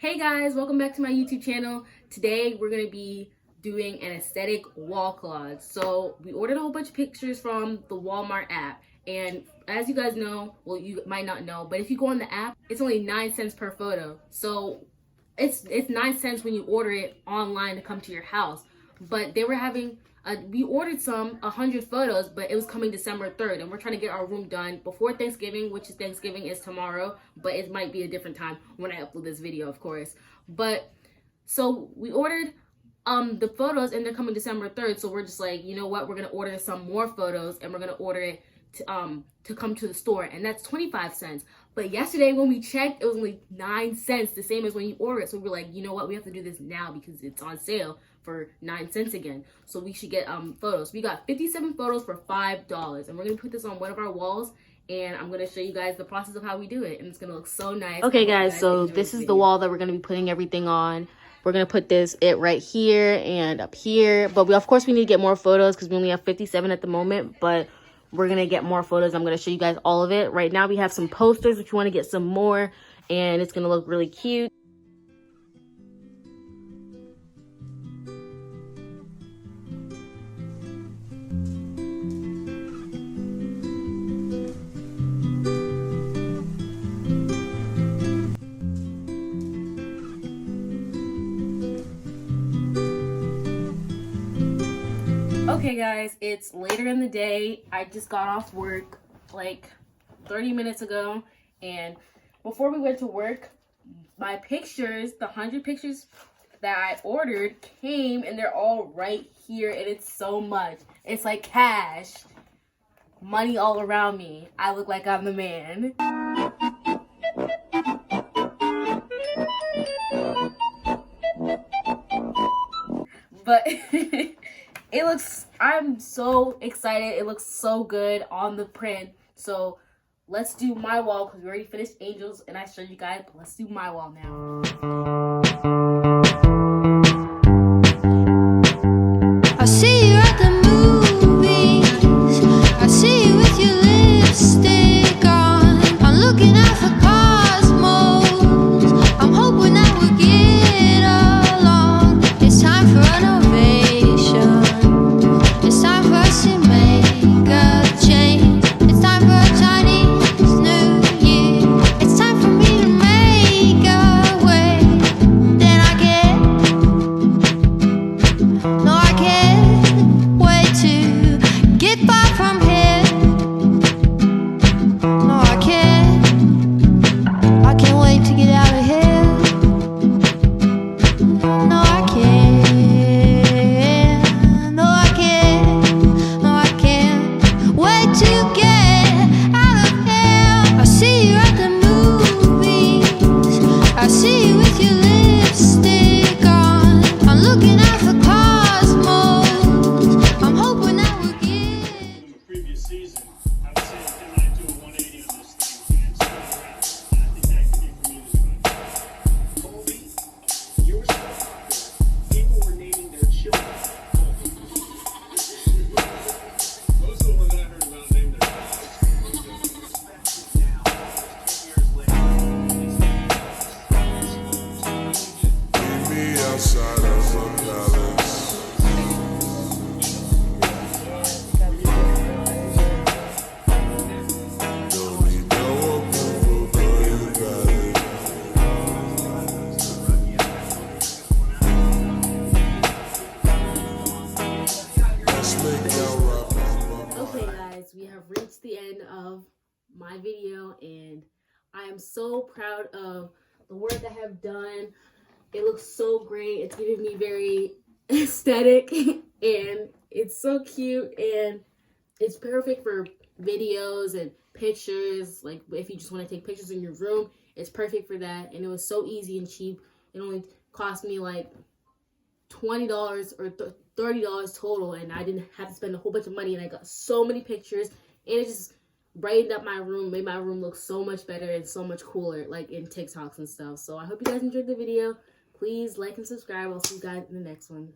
Hey guys, welcome back to my YouTube channel. Today we're going to be doing an aesthetic wall collage. So we ordered a whole bunch of pictures from the Walmart app, and as you guys know, well, you might not know, but if you go on the app, it's only 9 cents per photo. So it's 9 cents when you order it online to come to your house. But they were having we ordered 100 photos, but it was coming December 3rd, and we're trying to get our room done before Thanksgiving, which is Thanksgiving is tomorrow, but it might be a different time when I upload this video, of course. But so we ordered the photos, and they're coming December 3rd, so we're just like, you know what, we're gonna order some more photos, and we're gonna order it to come to the store, and that's 25 cents. But yesterday when we checked, it was only 9 cents, the same as when you order it. So we're like, you know what, we have to do this now because it's on sale for 9 cents again. So we should get photos. We got 57 photos for $5, and we're gonna put this on one of our walls, and I'm gonna show you guys the process of how we do it, and it's gonna look so nice. Okay guys, so this is the wall that we're gonna be putting everything on. We're gonna put it right here and up here, but of course we need to get more photos because we only have 57 at the moment, but we're gonna get more photos. I'm gonna show you guys all of it. Right now we have some posters if you want to get some more, and it's gonna look really cute. Okay guys, it's later in the day. I just got off work like 30 minutes ago, and before we went to work, my pictures, the 100 pictures that I ordered came, and they're all right here, and it's so much. It's like cash. Money all around me. I look like I'm the man. But I'm so excited. It looks so good on the print. So let's do my wall because we already finished Angels and I showed you guys, but let's do my wall now. I see you at the movies. I see you with your lipstick on. I'm looking out for cosmos. I'm hoping that we'll get along. It's time for renovation. It's time for us to make a change. It's time for a Chinese New Year. It's time for me to make a way. Then I get, no, I can't wait to get far from here. No, I can't wait to get out of here. No, I can't. No, I can't. No, I can't wait to get out of here. I see you at the movies. I see you with your lipstick on. I'm looking out for cosmos. I'm hoping that we'll get. In the previous season, I would say that I do a 180 on this thing and spin it around. And I think that could be for me this time. Colby, you were so popular. People were naming their children Colby. Most of the ones I heard about named their dogs. Now, 10 years later, Meet me outside of the palace. Don't need no approval, girl, you got it. Let's make out rock. Okay guys, we have reached the end of my video, and I am so proud of the work I have done. It looks so great. It's giving me very aesthetic and it's so cute, and it's perfect for videos and pictures. Like if you just want to take pictures in your room, it's perfect for that. And it was so easy and cheap. It only cost me like $20 or $30 total, and I didn't have to spend a whole bunch of money, and I got so many pictures, and it just brightened up my room, made my room look so much better and so much cooler, like in TikToks and stuff. So I hope you guys enjoyed the video. Please like and subscribe. I'll see you guys in the next one.